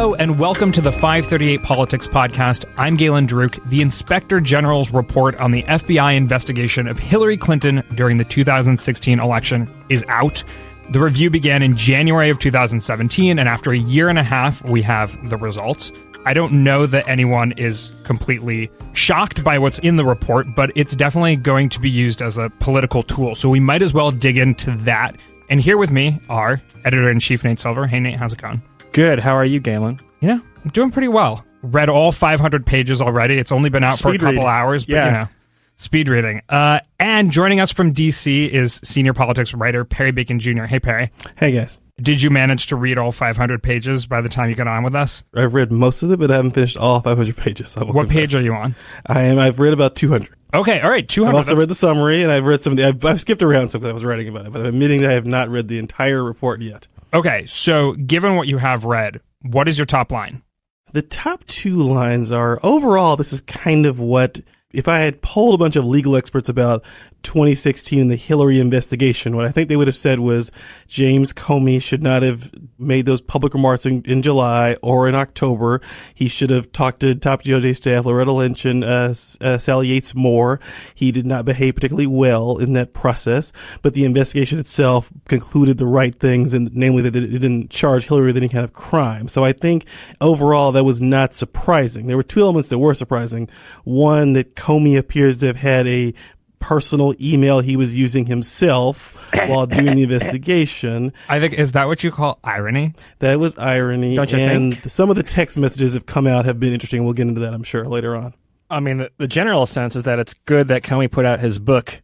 Hello and welcome to the 538 Politics Podcast. I'm Galen Druk. The Inspector General's report on the FBI investigation of Hillary Clinton during the 2016 election is out. The review began in January of 2017, and after a year and a half, we have the results. I don't know that anyone is completely shocked by what's in the report, but it's definitely going to be used as a political tool, so we might as well dig into that. And here with me are Editor-in-Chief Nate Silver. Hey, Nate, how's it going? Good. How are you, Galen? You know, I'm doing pretty well. Read all 500 pages already. It's only been out for a couple hours, but, you know, speed reading. And joining us from D.C. is senior politics writer Perry Bacon Jr. Hey, Perry. Hey, guys. Did you manage to read all 500 pages by the time you got on with us? I've read most of it, but I haven't finished all 500 pages. What page are you on? I've read about 200. Okay, all right, 200. I've also read the summary, and I've read some of the... I've skipped around some because I was writing about it, but I'm admitting that I have not read the entire report yet. Okay, so given what you have read, what is your top line? The top two lines are, overall, this is kind of what... If I had polled a bunch of legal experts about 2016 and the Hillary investigation, what I think they would have said was James Comey should not have made those public remarks in July or in October. He should have talked to top DOJ staff Loretta Lynch and Sally Yates more. He did not behave particularly well in that process, but the investigation itself concluded the right things, and namely that it didn't charge Hillary with any kind of crime. So I think overall that was not surprising. There were two elements that were surprising. One, that Comey appears to have had a personal email he was using himself while doing the investigation. I think, is that what you call irony? That was irony. Don't you think? think? Some of the text messages have come out have been interesting. We'll get into that, I'm sure, later on. I mean, the general sense is that it's good that Comey put out his book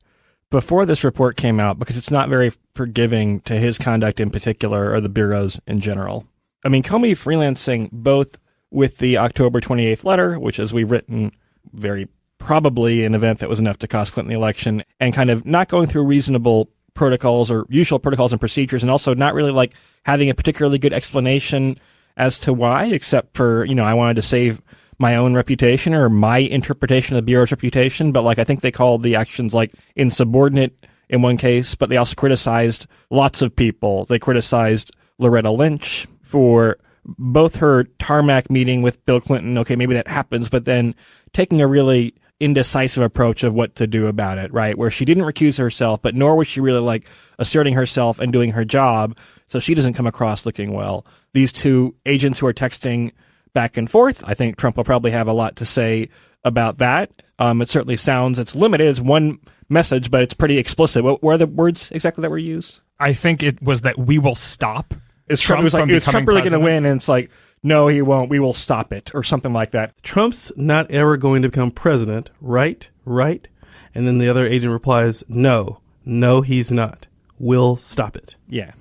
before this report came out because it's not very forgiving to his conduct in particular or the Bureau's in general. I mean, Comey freelancing both with the October 28th letter, which, as we've written, very probably an event that was enough to cost Clinton the election, and kind of not going through reasonable protocols or usual protocols and procedures, and also not really like having a particularly good explanation as to why, except for, you know, I wanted to save my own reputation or my interpretation of the Bureau's reputation. But like, I think they called the actions like insubordinate in one case, but they also criticized lots of people. They criticized Loretta Lynch for both her tarmac meeting with Bill Clinton. Okay, maybe that happens, but then taking a really indecisive approach of what to do about it, right? Where she didn't recuse herself, but nor was she really like asserting herself and doing her job. So she doesn't come across looking well. These two agents who are texting back and forth, I think Trump will probably have a lot to say about that. It certainly sounds, it's limited. It's one message, but it's pretty explicit. What were the words exactly that were used? I think it was that we will stop. Is Trump really going to win? And it's like, no, he won't. We will stop it, or something like that. Trump's not ever going to become president, right? Right? And then the other agent replies, no, he's not. We'll stop it. Yeah.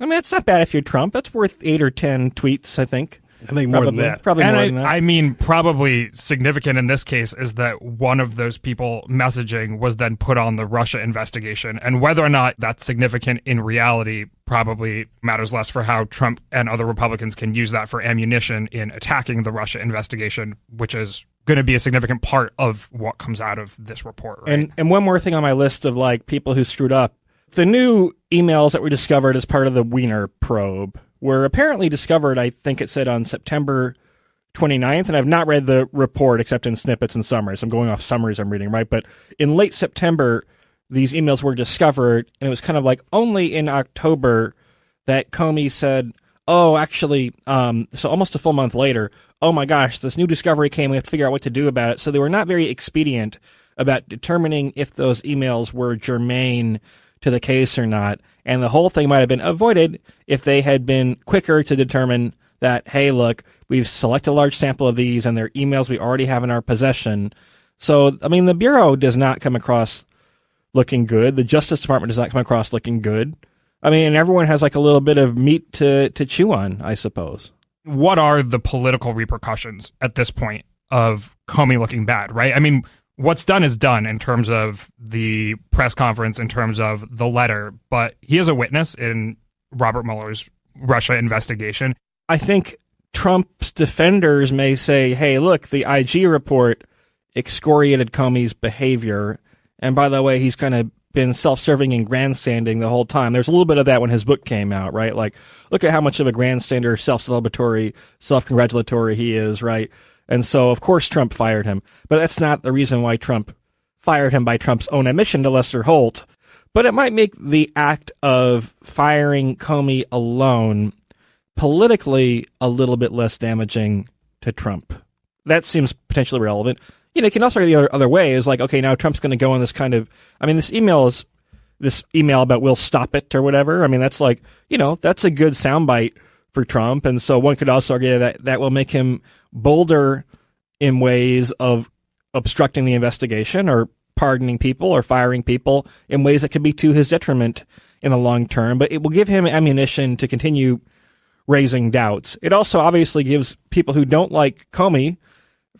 I mean, it's not bad if you're Trump. That's worth 8 or 10 tweets, I think. I think more than that. Probably more than that. I mean, probably significant in this case is that one of those people messaging was then put on the Russia investigation. And whether or not that's significant in reality probably matters less for how Trump and other Republicans can use that for ammunition in attacking the Russia investigation, which is going to be a significant part of what comes out of this report. Right? And one more thing on my list of like people who screwed up. The new emails that were discovered as part of the Wiener probe were apparently discovered, I think it said, on September 29th, and I've not read the report except in snippets and summaries. I'm going off summaries I'm reading, right? But in late September, these emails were discovered, and it was kind of like only in October that Comey said, oh, actually, so almost a full month later, oh my gosh, this new discovery came, we have to figure out what to do about it. So they were not very expedient about determining if those emails were germane to the case or not. And the whole thing might have been avoided if they had been quicker to determine that, hey, look, we've selected a large sample of these and they're emails we already have in our possession. So, I mean, the Bureau does not come across looking good. The Justice Department does not come across looking good. I mean, and everyone has like a little bit of meat to chew on, I suppose. What are the political repercussions at this point of Comey looking bad, right? I mean, what's done is done in terms of the press conference, in terms of the letter, but he is a witness in Robert Mueller's Russia investigation. I think Trump's defenders may say, hey, look, the IG report excoriated Comey's behavior. And by the way, he's kind of been self-serving and grandstanding the whole time. There's a little bit of that when his book came out, right? Like, look at how much of a grandstander, self-celebratory, self-congratulatory he is, right? And so, of course, Trump fired him. But that's not the reason why Trump fired him by Trump's own admission to Lester Holt. But it might make the act of firing Comey alone politically a little bit less damaging to Trump. That seems potentially relevant. You know, you can also go the other way is like, okay, now Trump's going to go on this kind of, I mean, this email about we'll stop it or whatever. I mean, that's like, you know, that's a good soundbite for Trump. And so one could also argue that that will make him bolder in ways of obstructing the investigation or pardoning people or firing people in ways that could be to his detriment in the long term. But it will give him ammunition to continue raising doubts. It also obviously gives people who don't like Comey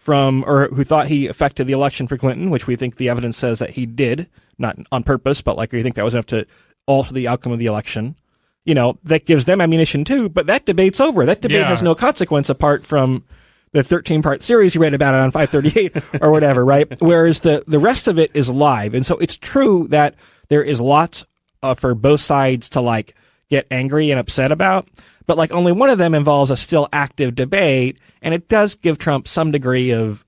or who thought he affected the election for Clinton, which we think the evidence says that he did, not on purpose, but like we think that was enough to alter the outcome of the election. You know, that gives them ammunition too, but that debate's over. That debate has no consequence apart from the 13-part series you read about it on 538 or whatever, right? Whereas the rest of it is live. And so it's true that there is lots for both sides to like get angry and upset about, but like only one of them involves a still active debate, and it does give Trump some degree of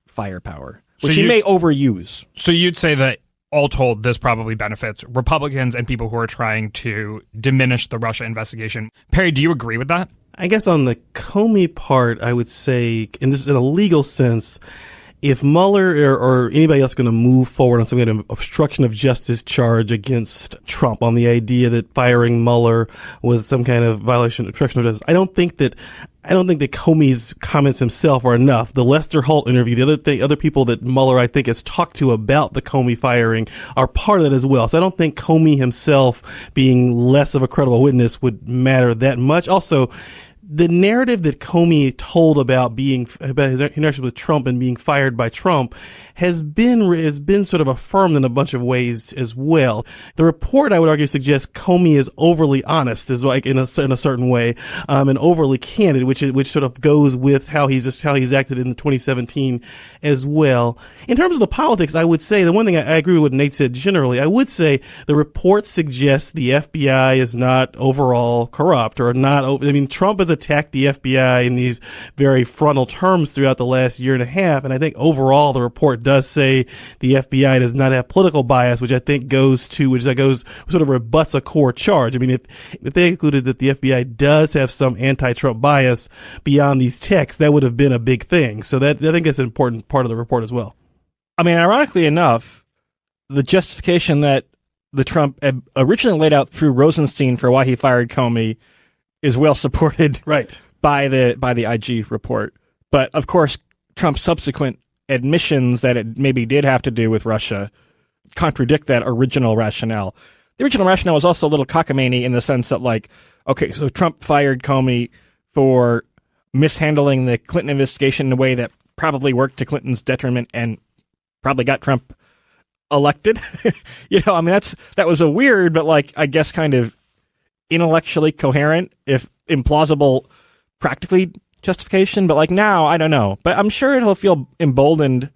firepower, which he may overuse. So you'd say that all told, this probably benefits Republicans and people who are trying to diminish the Russia investigation. Perry, do you agree with that? I guess on the Comey part, I would say, and this is in a legal sense, if Mueller or anybody else is going to move forward on some kind of obstruction of justice charge against Trump on the idea that firing Mueller was some kind of violation of obstruction of justice, I don't think that Comey's comments himself are enough. The Lester Holt interview, the other people that Mueller, I think, has talked to about the Comey firing are part of that as well. So I don't think Comey himself being less of a credible witness would matter that much. Also, the narrative that Comey told about his interaction with Trump and being fired by Trump has been sort of affirmed in a bunch of ways as well. The report, I would argue, suggests Comey is overly honest, is like in a certain way, and overly candid, which sort of goes with how he's acted in 2017 as well. In terms of the politics, I would say the one thing I agree with what Nate said generally. I would say the report suggests the FBI is not overall corrupt or not. I mean, Trump has attacked the FBI in these very frontal terms throughout the last year and a half, and I think overall the report does say the FBI does not have political bias, which I think sort of rebuts a core charge. I mean, if they concluded that the FBI does have some anti-Trump bias beyond these texts, that would have been a big thing. So I think that's an important part of the report as well. I mean, ironically enough, the justification that the Trump originally laid out through Rosenstein for why he fired Comey is well supported, right, by the IG report. But of course, Trump's subsequent admissions that it maybe did have to do with Russia contradict that original rationale. The original rationale was also a little cockamamie in the sense that, like, okay, so Trump fired Comey for mishandling the Clinton investigation in a way that probably worked to Clinton's detriment and probably got Trump elected. You know, I mean, that was a weird, but like, I guess kind of intellectually coherent, if implausible, practically justification. But like now, I don't know. But I'm sure he'll feel emboldened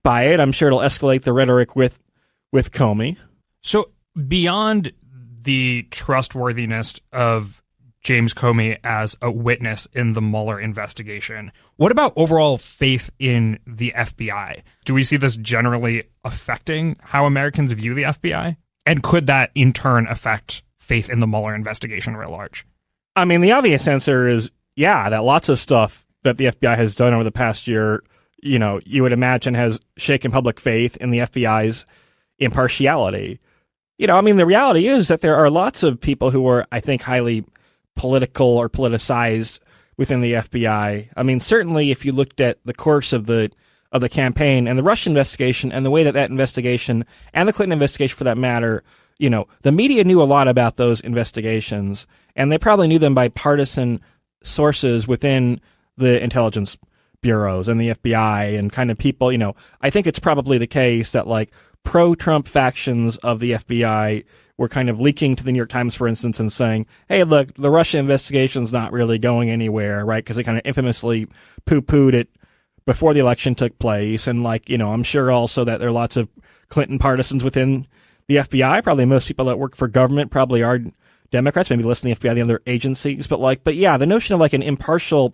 by it. I'm sure it'll escalate the rhetoric with Comey. So beyond the trustworthiness of James Comey as a witness in the Mueller investigation, what about overall faith in the FBI? Do we see this generally affecting how Americans view the FBI? And could that in turn affect faith in the Mueller investigation writ large? I mean, the obvious answer is, yeah, that lots of stuff that the FBI has done over the past year, you know, you would imagine has shaken public faith in the FBI's impartiality. You know, I mean, the reality is that there are lots of people who are, I think, highly political or politicized within the FBI. I mean, certainly if you looked at the course of the campaign and the Russia investigation and the way that investigation and the Clinton investigation for that matter, you know, the media knew a lot about those investigations, and they probably knew them by partisan sources within the intelligence bureaus and the FBI and kind of people, you know. I think it's probably the case that like pro-Trump factions of the FBI were kind of leaking to the New York Times, for instance, and saying, hey, look, the Russia investigation's not really going anywhere, right? Because they kind of infamously poo-pooed it before the election took place. And like, you know, I'm sure also that there are lots of Clinton partisans within the FBI. Probably most people that work for government probably are Democrats, maybe less than the FBI, the other agencies. But yeah, the notion of like an impartial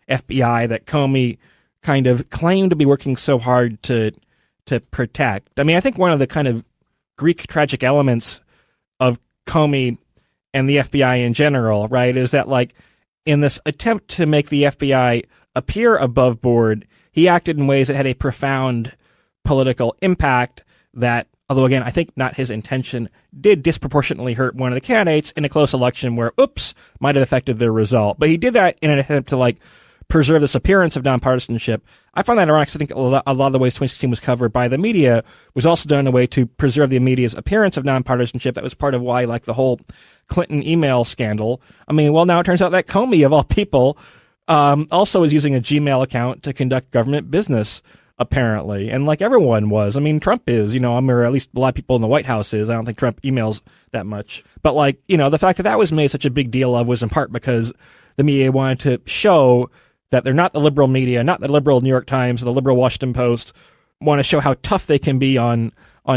FBI that Comey kind of claimed to be working so hard to protect. I mean, I think one of the kind of Greek tragic elements of Comey and the FBI in general, right, is that like in this attempt to make the FBI appear above board, he acted in ways that had a profound political impact that, although again, I think not his intention, did disproportionately hurt one of the candidates in a close election where, might have affected their result. But he did that in an attempt to like preserve this appearance of nonpartisanship. I find that ironic because I think a lot of the ways 2016 was covered by the media was also done in a way to preserve the media's appearance of nonpartisanship. That was part of why, like, the whole Clinton email scandal. I mean, well, now it turns out that Comey, of all people, also is using a Gmail account to conduct government business, apparently. And like everyone was. I mean, Trump is, or at least a lot of people in the White House is. I don't think Trump emails that much. But like, the fact that was made such a big deal of was in part because the media wanted to show that they're not the liberal media, not the liberal New York Times or the liberal Washington Post, want to show how tough they can be on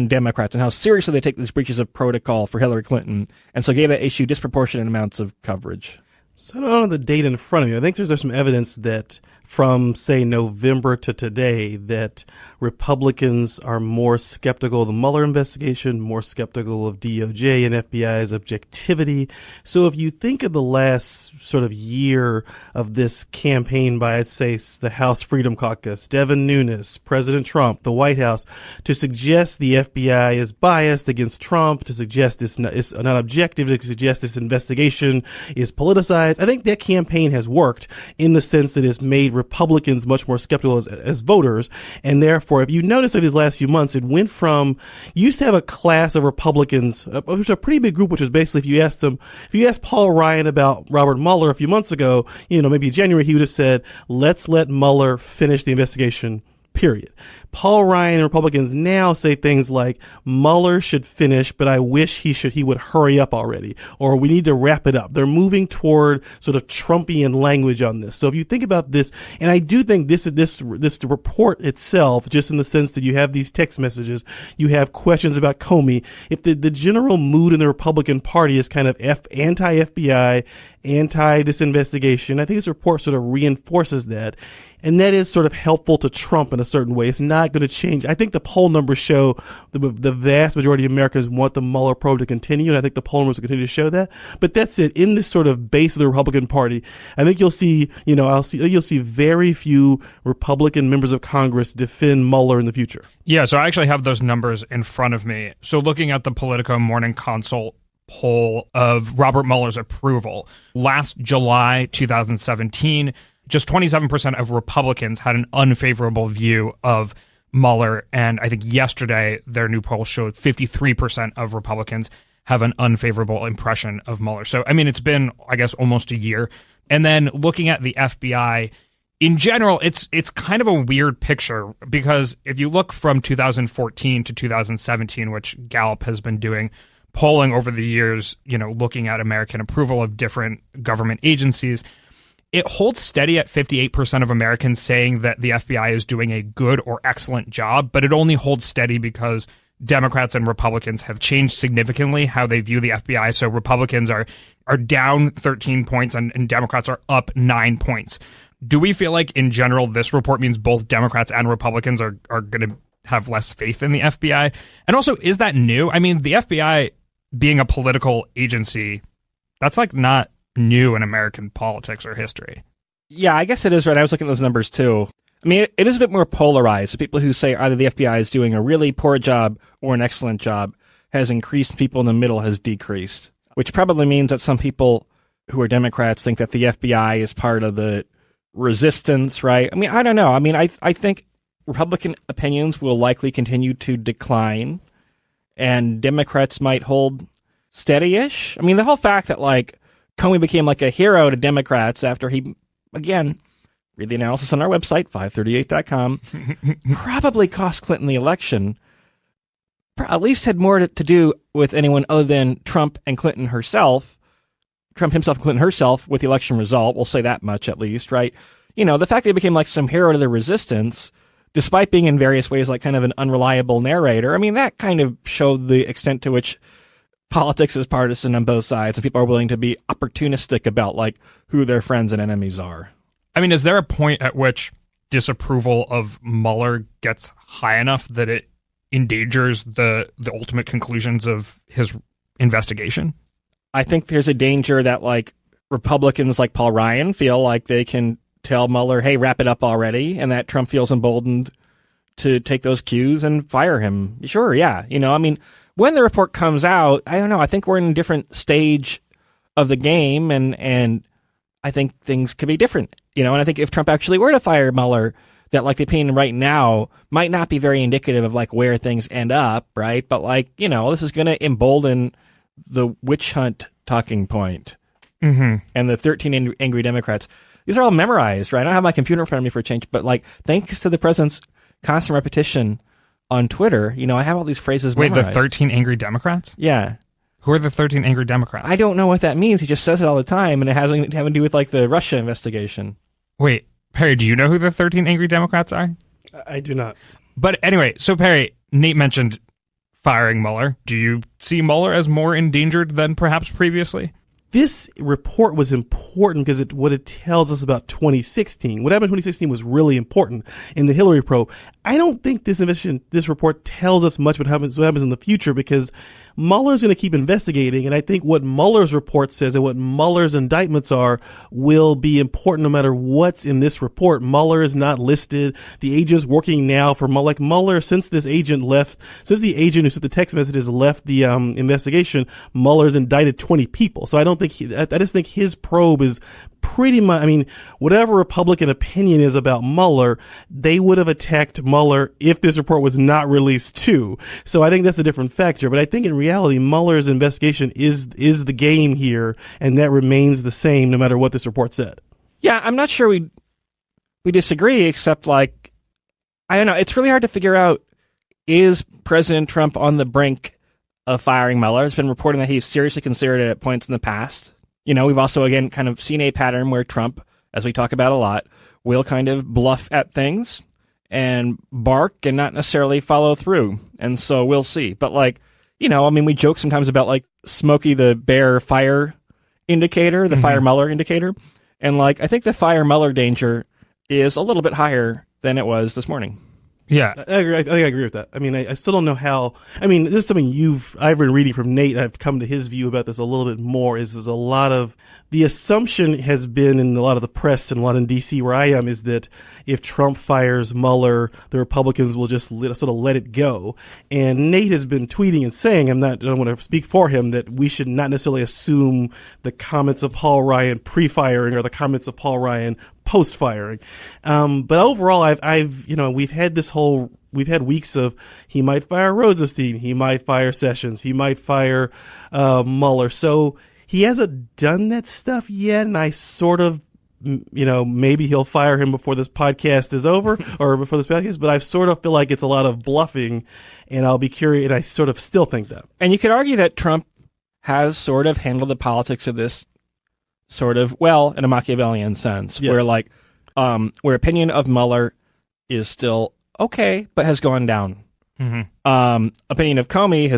Democrats and how seriously they take these breaches of protocol for Hillary Clinton. And so gave that issue disproportionate amounts of coverage. So I don't know the date in front of me. I think there's some evidence that from, say, November to today, that Republicans are more skeptical of the Mueller investigation, more skeptical of DOJ and FBI's objectivity. So if you think of the last sort of year of this campaign by, I'd say, the House Freedom Caucus, Devin Nunes, President Trump, the White House, to suggest the FBI is biased against Trump, to suggest it's not objective, to suggest this investigation is politicized, I think that campaign has worked in the sense that it's made Republicans much more skeptical as voters. And therefore, if you notice over these last few months, it went from, you used to have a class of Republicans, which was a pretty big group, which was basically if you asked Paul Ryan about Robert Mueller a few months ago, maybe January, he would have said, let's let Mueller finish the investigation. Period. Paul Ryan and Republicans now say things like Mueller should finish, but I wish he would hurry up already, or we need to wrap it up. They're moving toward sort of Trumpian language on this. So if you think about this, and I do think this report itself, just in the sense that you have these text messages, you have questions about Comey. If the general mood in the Republican Party is kind of anti-FBI, anti this investigation, I think this report sort of reinforces that. And that is sort of helpful to Trump in a certain way. It's not going to change. I think the poll numbers show the vast majority of Americans want the Mueller probe to continue, and I think the poll numbers will continue to show that. But that's it. In this sort of base of the Republican Party, I think you'll see, you'll see very few Republican members of Congress defend Mueller in the future. Yeah, so I actually have those numbers in front of me. So looking at the Politico Morning Consult poll of Robert Mueller's approval, last July 2017, just 27% of Republicans had an unfavorable view of Mueller. And I think yesterday, their new poll showed 53% of Republicans have an unfavorable impression of Mueller. So, I mean, it's been, I guess, almost a year. And then looking at the FBI, in general, it's kind of a weird picture because if you look from 2014 to 2017, which Gallup has been doing polling over the years, looking at American approval of different government agencies, it holds steady at 58% of Americans saying that the FBI is doing a good or excellent job, but it only holds steady because Democrats and Republicans have changed significantly how they view the FBI. So Republicans are down 13 points and Democrats are up 9 points. Do we feel like, in general, this report means both Democrats and Republicans are going to have less faith in the FBI? And also, is that new? I mean, the FBI being a political agency, that's like not new in American politics or history. Yeah, I guess it is right. I was looking at those numbers too. I mean, it is a bit more polarized. The people who say either the FBI is doing a really poor job or an excellent job has increased, people in the middle has decreased, which probably means that some people who are Democrats think that the FBI is part of the resistance, right? I mean, I don't know. I mean, I think Republican opinions will likely continue to decline and Democrats might hold steady-ish. I mean, the whole fact that, like, Comey became like a hero to Democrats after he, again, read the analysis on our website, 538.com, probably cost Clinton the election, at least had more to do with anyone other than Trump and Clinton herself, Trump himself and Clinton herself with the election result. We'll say that much at least, right? The fact that he became like some hero to the resistance despite being in various ways like kind of an unreliable narrator, I mean, that kind of showed the extent to which politics is partisan on both sides, and people are willing to be opportunistic about like who their friends and enemies are. I mean, is there a point at which disapproval of Mueller gets high enough that it endangers the ultimate conclusions of his investigation? I think there's a danger that like Republicans like Paul Ryan feel like they can tell Mueller, hey, wrap it up already, and that Trump feels emboldened to take those cues and fire him. Sure, yeah. You know, I mean, when the report comes out, I don't know, I think we're in a different stage of the game, and I think things could be different. You know, and I think if Trump actually were to fire Mueller, that like the opinion right now might not be very indicative of like where things end up, right? But like, you know, this is going to embolden the witch hunt talking point. Mm-hmm. And the 13 angry Democrats. These are all memorized, right? I don't have my computer in front of me for a change, but like thanks to the president's constant repetition on Twitter, you know, I have all these phrases memorized. Wait, the 13 angry Democrats? Yeah. Who are the 13 angry Democrats? I don't know what that means. He just says it all the time, and it has anything to do with like the Russia investigation. Wait, Perry, do you know who the 13 angry Democrats are? I do not. But anyway, so Perry, Nate mentioned firing Mueller. Do you see Mueller as more endangered than perhaps previously? This report was important because what it tells us about 2016. What happened in 2016 was really important in the Hillary probe. I don't think this report tells us much what happens in the future, because Mueller's going to keep investigating, and I think what Mueller's report says and what Mueller's indictments are will be important no matter what's in this report. Mueller is not listed. The agent's working now for Mueller. Like Mueller, since the agent who sent the text messages left the investigation, Mueller's indicted 20 people. So I don't think I just think his probe is pretty much, I mean, whatever Republican opinion is about Mueller, they would have attacked Mueller if this report was not released too. So I think that's a different factor. But I think in reality, Mueller's investigation is the game here, and that remains the same no matter what this report said. Yeah, I'm not sure we disagree, except like, I don't know, it's really hard to figure out, is President Trump on the brink of firing Mueller? It's been reported that he's seriously considered it at points in the past. You know, we've also, again, kind of seen a pattern where Trump, as we talk about a lot, will kind of bluff at things and bark and not necessarily follow through. And so we'll see. But like, you know, I mean, we joke sometimes about like Smokey the Bear fire indicator, the fire Mueller indicator. And like, I think the fire Mueller danger is a little bit higher than it was this morning. Yeah. I agree. I think I agree with that. I mean, I still don't know how. I mean, this is something I've been reading from Nate. I've come to his view about this a little bit more. There's a lot of, the assumption has been in a lot of the press and a lot in DC where I am, is that if Trump fires Mueller, the Republicans will just sort of let it go. And Nate has been tweeting and saying, I don't want to speak for him, that we should not necessarily assume the comments of Paul Ryan pre-firing or the comments of Paul Ryan post-firing. But overall, we've had weeks of, he might fire Rosenstein, he might fire Sessions, he might fire Mueller. So he hasn't done that stuff yet, and I sort of, maybe he'll fire him before this podcast is over or before this podcast, but I sort of feel like it's a lot of bluffing, and I'll be curious, and I sort of still think that. And you could argue that Trump has sort of handled the politics of this sort of, well, in a Machiavellian sense, yes, where opinion of Mueller is still okay, but has gone down. Mm-hmm. Opinion of Comey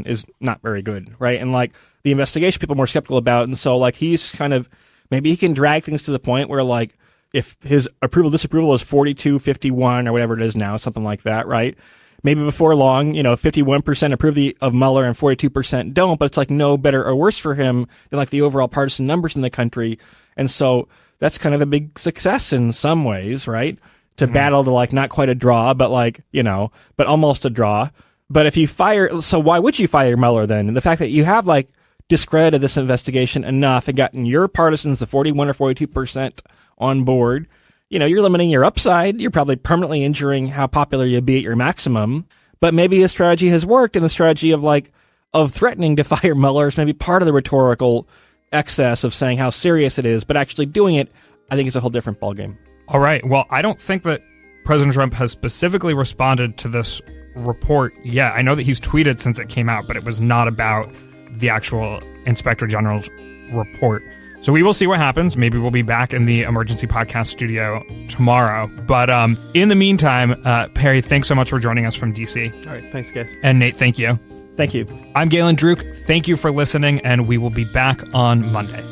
is not very good, right? And like the investigation, people are more skeptical about, and so like he's just kind of, maybe he can drag things to the point where like if his disapproval is 42-51 or whatever it is now, something like that, right? Maybe before long, 51% approve of Mueller and 42% don't, but it's like no better or worse for him than like the overall partisan numbers in the country. And so that's kind of a big success in some ways, right? To battle to like not quite a draw, but like, but almost a draw. But if you so why would you fire Mueller then? And the fact that you have like discredited this investigation enough and gotten your partisans, the 41 or 42% on board, you're limiting your upside. You're probably permanently injuring how popular you'll be at your maximum. But maybe his strategy has worked, and the strategy of threatening to fire Mueller is maybe part of the rhetorical excess of saying how serious it is, but actually doing it, I think, is a whole different ballgame. All right. Well, I don't think that President Trump has specifically responded to this report yet. I know that he's tweeted since it came out, but it was not about the actual Inspector General's report. So we will see what happens. Maybe we'll be back in the Emergency Podcast studio tomorrow. But in the meantime, Perry, thanks so much for joining us from DC. All right. Thanks, guys. And Nate, thank you. Thank you. I'm Galen Druk. Thank you for listening, and we will be back on Monday.